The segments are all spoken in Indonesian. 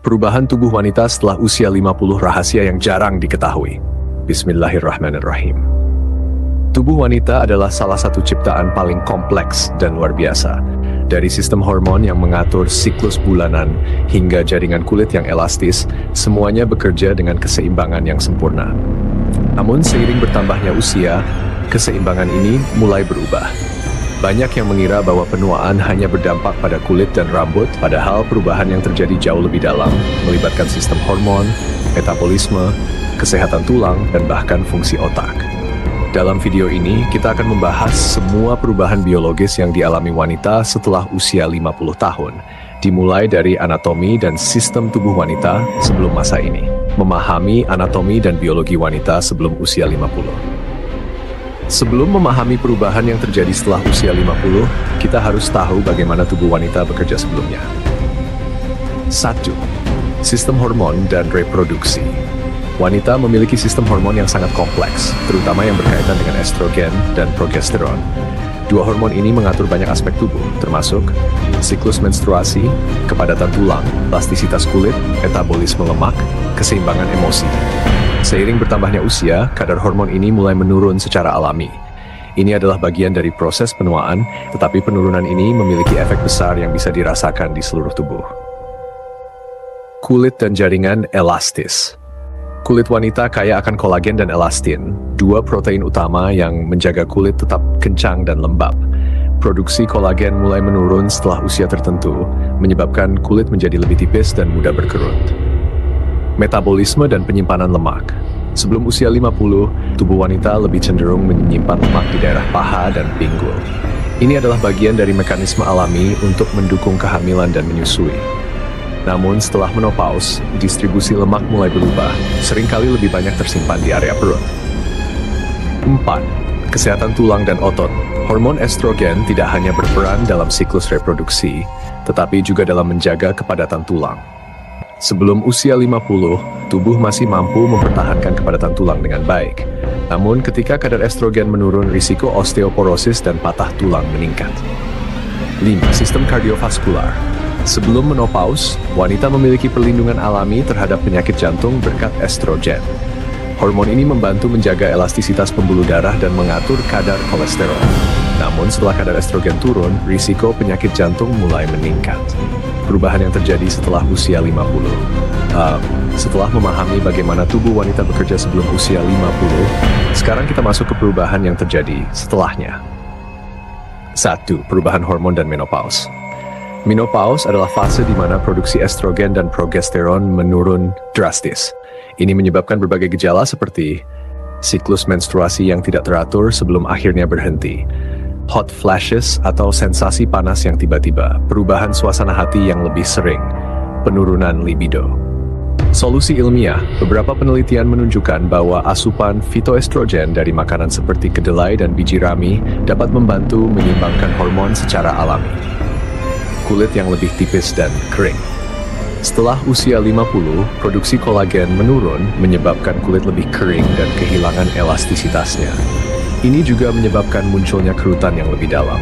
Perubahan tubuh wanita setelah usia 50, rahasia yang jarang diketahui. Bismillahirrahmanirrahim. Tubuh wanita adalah salah satu ciptaan paling kompleks dan luar biasa. Dari sistem hormon yang mengatur siklus bulanan hingga jaringan kulit yang elastis, semuanya bekerja dengan keseimbangan yang sempurna. Namun seiring bertambahnya usia, keseimbangan ini mulai berubah. Banyak yang mengira bahwa penuaan hanya berdampak pada kulit dan rambut, padahal perubahan yang terjadi jauh lebih dalam, melibatkan sistem hormon, metabolisme, kesehatan tulang, dan bahkan fungsi otak. Dalam video ini, kita akan membahas semua perubahan biologis yang dialami wanita setelah usia 50 tahun, dimulai dari anatomi dan sistem tubuh wanita sebelum masa ini. Memahami anatomi dan biologi wanita sebelum usia 50. Sebelum memahami perubahan yang terjadi setelah usia 50, kita harus tahu bagaimana tubuh wanita bekerja sebelumnya. 1. Sistem hormon dan reproduksi. Wanita memiliki sistem hormon yang sangat kompleks, terutama yang berkaitan dengan estrogen dan progesteron. Dua hormon ini mengatur banyak aspek tubuh, termasuk siklus menstruasi, kepadatan tulang, elastisitas kulit, metabolisme lemak, keseimbangan emosi. Seiring bertambahnya usia, kadar hormon ini mulai menurun secara alami. Ini adalah bagian dari proses penuaan, tetapi penurunan ini memiliki efek besar yang bisa dirasakan di seluruh tubuh. Kulit dan jaringan elastis. Kulit wanita kaya akan kolagen dan elastin, dua protein utama yang menjaga kulit tetap kencang dan lembab. Produksi kolagen mulai menurun setelah usia tertentu, menyebabkan kulit menjadi lebih tipis dan mudah berkerut. Metabolisme dan penyimpanan lemak. Sebelum usia 50, tubuh wanita lebih cenderung menyimpan lemak di daerah paha dan pinggul. Ini adalah bagian dari mekanisme alami untuk mendukung kehamilan dan menyusui. Namun setelah menopause, distribusi lemak mulai berubah, seringkali lebih banyak tersimpan di area perut. 4. Kesehatan tulang dan otot. Hormon estrogen tidak hanya berperan dalam siklus reproduksi, tetapi juga dalam menjaga kepadatan tulang. Sebelum usia 50, tubuh masih mampu mempertahankan kepadatan tulang dengan baik. Namun ketika kadar estrogen menurun, risiko osteoporosis dan patah tulang meningkat. 5. Sistem kardiovaskular. Sebelum menopause, wanita memiliki perlindungan alami terhadap penyakit jantung berkat estrogen. Hormon ini membantu menjaga elastisitas pembuluh darah dan mengatur kadar kolesterol. Namun setelah kadar estrogen turun, risiko penyakit jantung mulai meningkat. Perubahan yang terjadi setelah usia 50. Setelah memahami bagaimana tubuh wanita bekerja sebelum usia 50, sekarang kita masuk ke perubahan yang terjadi setelahnya. 1. Perubahan hormon dan menopause. Menopause adalah fase di mana produksi estrogen dan progesteron menurun drastis. Ini menyebabkan berbagai gejala seperti siklus menstruasi yang tidak teratur sebelum akhirnya berhenti, hot flashes atau sensasi panas yang tiba-tiba, perubahan suasana hati yang lebih sering, penurunan libido. Solusi ilmiah, beberapa penelitian menunjukkan bahwa asupan fitoestrogen dari makanan seperti kedelai dan biji rami dapat membantu menyeimbangkan hormon secara alami. Kulit yang lebih tipis dan kering. Setelah usia 50, produksi kolagen menurun, menyebabkan kulit lebih kering dan kehilangan elastisitasnya. Ini juga menyebabkan munculnya kerutan yang lebih dalam.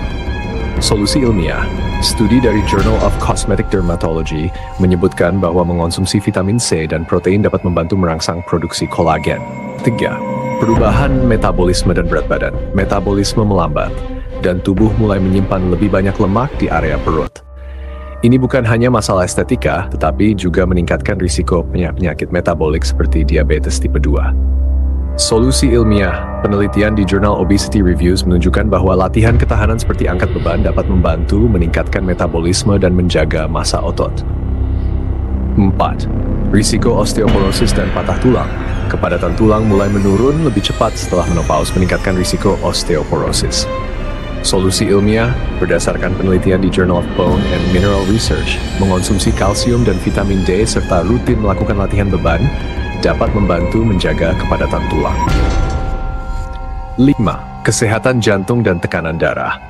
Solusi ilmiah, studi dari Journal of Cosmetic Dermatology menyebutkan bahwa mengonsumsi vitamin C dan protein dapat membantu merangsang produksi kolagen. 3. Perubahan metabolisme dan berat badan. Metabolisme melambat, dan tubuh mulai menyimpan lebih banyak lemak di area perut. Ini bukan hanya masalah estetika, tetapi juga meningkatkan risiko penyakit metabolik seperti diabetes tipe 2. Solusi ilmiah, penelitian di Journal Obesity Reviews menunjukkan bahwa latihan ketahanan seperti angkat beban dapat membantu meningkatkan metabolisme dan menjaga massa otot. 4. Risiko osteoporosis dan patah tulang. Kepadatan tulang mulai menurun lebih cepat setelah menopause, meningkatkan risiko osteoporosis. Solusi ilmiah, berdasarkan penelitian di Journal of Bone and Mineral Research, mengonsumsi kalsium dan vitamin D serta rutin melakukan latihan beban dapat membantu menjaga kepadatan tulang. 5. Kesehatan jantung dan tekanan darah.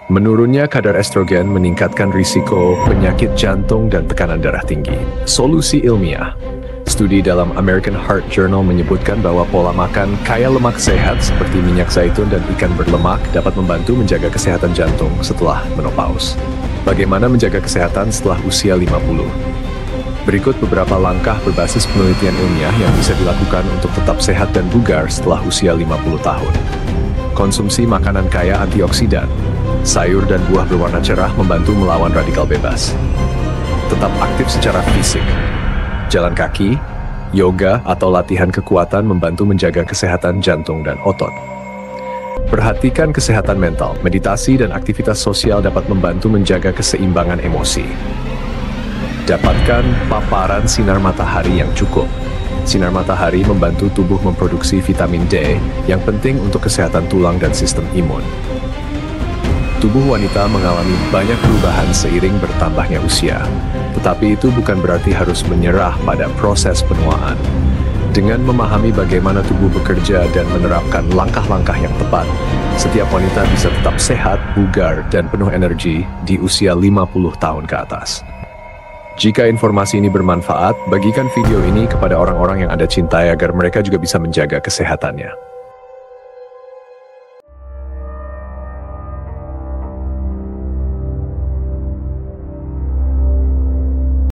Menurunnya kadar estrogen meningkatkan risiko penyakit jantung dan tekanan darah tinggi. Solusi ilmiah. Studi dalam American Heart Journal menyebutkan bahwa pola makan kaya lemak sehat seperti minyak zaitun dan ikan berlemak dapat membantu menjaga kesehatan jantung setelah menopause. Bagaimana menjaga kesehatan setelah usia 50? Berikut beberapa langkah berbasis penelitian ilmiah yang bisa dilakukan untuk tetap sehat dan bugar setelah usia 50 tahun. Konsumsi makanan kaya antioksidan. Sayur dan buah berwarna cerah membantu melawan radikal bebas. Tetap aktif secara fisik. Jalan kaki, yoga, atau latihan kekuatan membantu menjaga kesehatan jantung dan otot. Perhatikan kesehatan mental. Meditasi dan aktivitas sosial dapat membantu menjaga keseimbangan emosi. Dapatkan paparan sinar matahari yang cukup. Sinar matahari membantu tubuh memproduksi vitamin D yang penting untuk kesehatan tulang dan sistem imun. Tubuh wanita mengalami banyak perubahan seiring bertambahnya usia, tetapi itu bukan berarti harus menyerah pada proses penuaan. Dengan memahami bagaimana tubuh bekerja dan menerapkan langkah-langkah yang tepat, setiap wanita bisa tetap sehat, bugar, dan penuh energi di usia 50 tahun ke atas. Jika informasi ini bermanfaat, bagikan video ini kepada orang-orang yang Anda cintai agar mereka juga bisa menjaga kesehatannya.